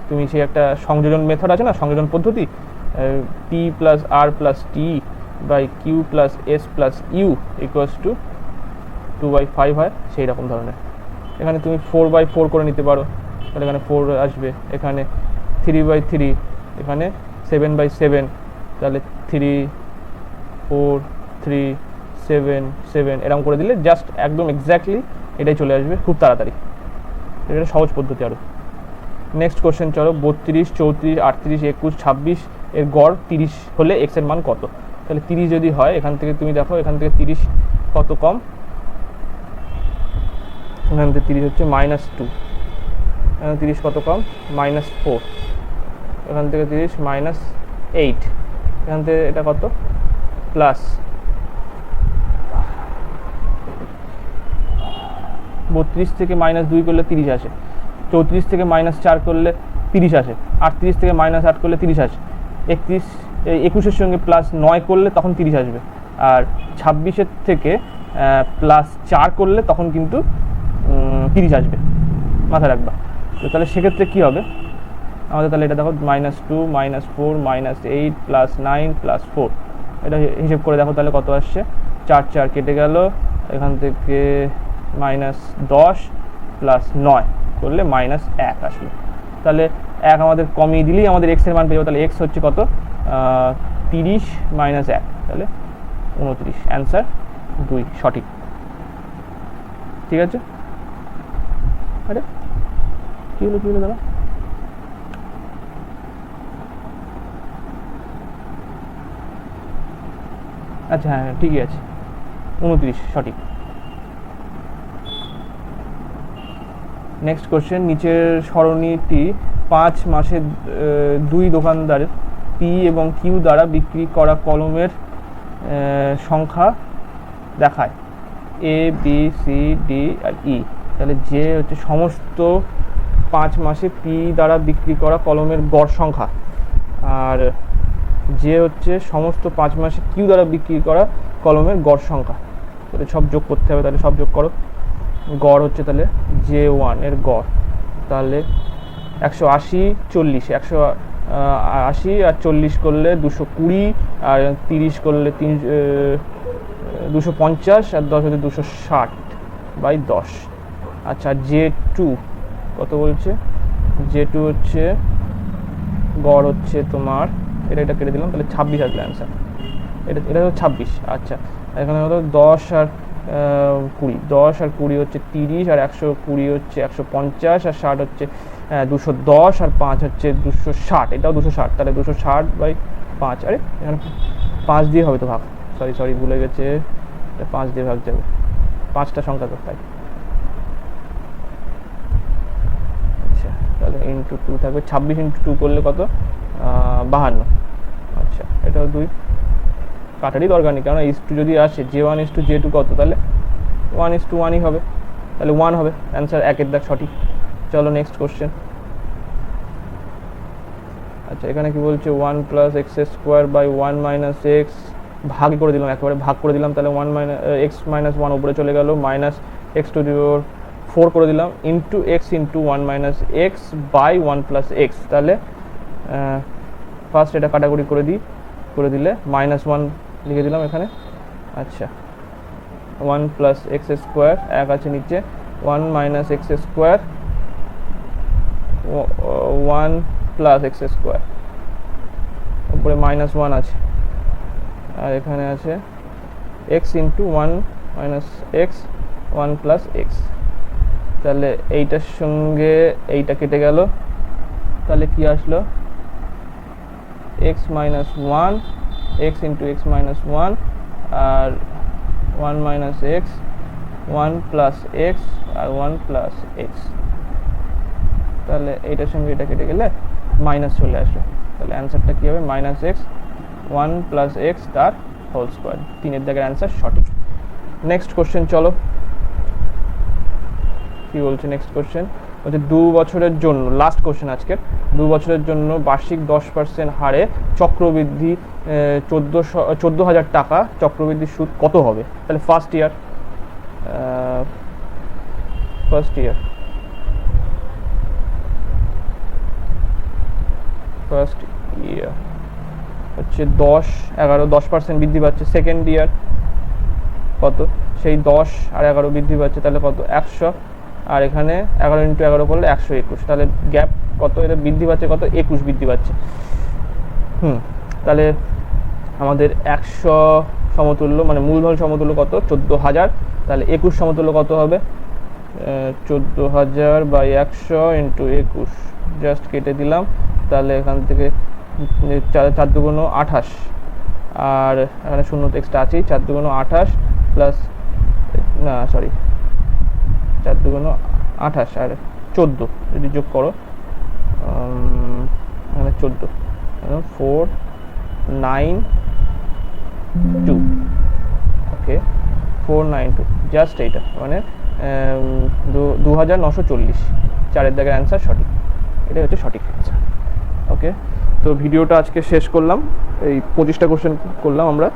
তুমি সেই একটা সংযোজন মেথড আছে না, সংযোজন পদ্ধতি, P + R + T / Q + S + U equals to 2/5 হয়, সেই রকম ধরনের। এখানে তুমি 4/4 করে নিতে পারো, তাহলে এখানে 4 আসবে, এখানে 3/3, এখানে 7/7, তাহলে 3, 4, 3, 7, 7 এরকম করে দিলে জাস্ট একদম এক্স্যাক্টলি এটাই চলে আসবে খুব তাড়াতাড়ি, এটা সহজ পদ্ধতি আরও। নেক্সট কোশ্চেন চলো। 32, 34, 38, 21, 26 এর গড় 30 হলে এক্স এর মান কত? তাহলে 30 যদি হয়, এখান থেকে তুমি দেখো এখান থেকে 30 কত কম, এখান থেকে 30 হচ্ছে -2, এখানে 30 কত কম -4, এখান থেকে 30 -8, এখান থেকে এটা কত প্লাস 32 থেকে -2 করলে 30 আসে, 34 থেকে -4 করলে 30 আসে, 38 থেকে -8 করলে 30 আসে, 21 সঙ্গে +9 করলে তখন 30 আসবে, আর 26 থেকে +4 করলে তখন কিন্তু 30 আসবে, মাথায় রাখবা। তো তাহলে সেক্ষেত্রে কী হবে আমাদের, তাহলে এটা দেখো -2 -4 -8 +9 +4, এটা হিসেব করে দেখো তাহলে কত আসছে, 4 4 কেটে গেল, এখান থেকে -10 +9 করলে -1 আসলো। তাহলে 1 আমাদের কমিয়ে দিলেই আমাদের x এর মান পেয়ে যাবো। তাহলে x হচ্ছে কত, 30 - 1, তাহলে 29, অ্যান্সার 2 সঠিক। ঠিক আছে, আরে কী হলো দাদা, আচ্ছা হ্যাঁ ঠিকই আছে, 29 সঠিক। নেক্সট কোশ্চেন, নিচের সরণিটি 5 মাসে 2 দোকানদারের পি এবং কিউ দ্বারা বিক্রি করা কলমের সংখ্যা দেখায়, এ বি সি ডি আর ই। তাহলে যে হচ্ছে সমস্ত 5 মাসে পি দ্বারা বিক্রি করা কলমের গড় সংখ্যা, আর যে হচ্ছে সমস্ত 5 মাসে কিউ দ্বারা বিক্রি করা কলমের গড় সংখ্যা। তাহলে সব যোগ করতে হবে, তাহলে সব যোগ করো। গড় হচ্ছে তাহলে J1 এর গড়, তাহলে 180 40, 180 আর 40 করলে 220, আর 30 করলে 250, আর 10 হচ্ছে 260/10। আচ্ছা J2 কত বলছে, J2 হচ্ছে গড় হচ্ছে তোমার, এটা কেটে দিলাম, তাহলে 26 আসবে অ্যান্সার, এটা হচ্ছে 26। আচ্ছা এখানে হলো 10 আর 20, 10 আর 20 হচ্ছে 30, আর 120 হচ্ছে 150, আর 60 হচ্ছে 210, আর 5 হচ্ছে 260, এটাও 260, তাহলে 260/5। আরে এখানে 5 দিয়ে হবে তো ভাগ, সরি ভুলে গেছে, 5 দিয়ে ভাগ যাবে, 5টা সংখ্যা তো তাই। আচ্ছা তাহলে ইন্টু 2 থাকবে, 26 × 2 করলে কত, 52। আচ্ছা এটাও 2, কাটারই দরকার নেই, কারণ ইস2 যদি আসে J1 ইস টু J2 কত, তাহলে 1:1ই হবে, তাহলে 1 হবে অ্যান্সার, 1-এর দাগ সঠিক। চলো নেক্সট কোশ্চেন। আচ্ছা এখানে কি বলছে, 1 + x² 1 - x, ভাগ করে দিলাম, একেবারে ভাগ করে দিলাম, তাহলে x - 1 উপরে চলে গেল, -x⁴ করে দিলাম, ইন্টু x × 1 - x/1 + x। তাহলে ফার্স্ট এটা কাটাকুটি করে দিলে -1 লিখে দিলাম এখানে। আচ্ছা 1 + x², 1 আছে নিচে, 1 - x², 1 + x², উপরে -1 আছে, আর এখানে আছে x × 1 - x 1 + x। তাহলে এইটার সঙ্গে এইটা কেটে গেল, তাহলে কি আসলো, x - 1, x × x - 1, আর 1 - x, 1 + x, আর 1 + x। তাহলে এইটার সঙ্গে এটা কেটে গেলে মাইনাস চলে আসবে, তাহলে অ্যান্সারটা কী হবে, -x 1 + x তার হোল স্কোয়ার। 3-এর দাগের অ্যান্সার সঠিক। নেক্সট কোশ্চেন চলো, কি বলছে নেক্সট কোশ্চেন, বলছে 2 বছরের জন্য, লাস্ট কোশ্চেন আজকের, 2 বছরের জন্য বার্ষিক 10% হারে চক্রবৃদ্ধি 14,000 টাকা চক্রবৃদ্ধি সুদ কত হবে। তাহলে ফার্স্ট ইয়ার হচ্ছে 10% বৃদ্ধি পাচ্ছে, সেকেন্ড ইয়ার কত, সেই 10 আর 11 বৃদ্ধি পাচ্ছে, তাহলে কত, 100, আর এখানে 11 × 11 করলে 121, তাহলে গ্যাপ কত, এটা বৃদ্ধি পাচ্ছে কত, 21 বৃদ্ধি পাচ্ছে। তাহলে আমাদের 100 সমতুল্য, মানে মূলধন সমতুল্য কত, 14,000, তাহলে 21 সমতুল্য কত হবে, 14,000/100 × 21, জাস্ট কেটে দিলাম, তাহলে এখান থেকে 4 × 2 = 28, আর এখানে শূন্য তো এক্সট্রা আছেই, 4 × 2 = 28 প্লাস, না সরি 4 × 2 = 28, আর 14 যদি যোগ করো, এখানে 14, 492, ওকে 492, জাস্ট এইটা, মানে 2940, 4-এর দাগের অ্যান্সার সঠিক, এটাই হচ্ছে সঠিক অ্যান্সার। ওকে, তো ভিডিওটা আজকে শেষ করলাম, এই 25টা কোশ্চেন করলাম আমরা।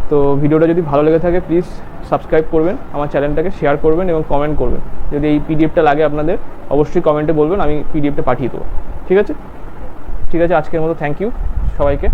তো ভিডিওটা যদি ভালো লেগে থাকে প্লিজ সাবস্ক্রাইব করবেন, আমার চ্যানেলটাকে শেয়ার করবেন এবং কমেন্ট করবেন। যদি এই পিডিএফটা লাগে আপনাদের অবশ্যই কমেন্টে বলবেন, আমি পিডিএফটা পাঠিয়ে দেবো। ঠিক আছে, ঠিক আছে, আজকের মতো থ্যাংক ইউ সবাইকে।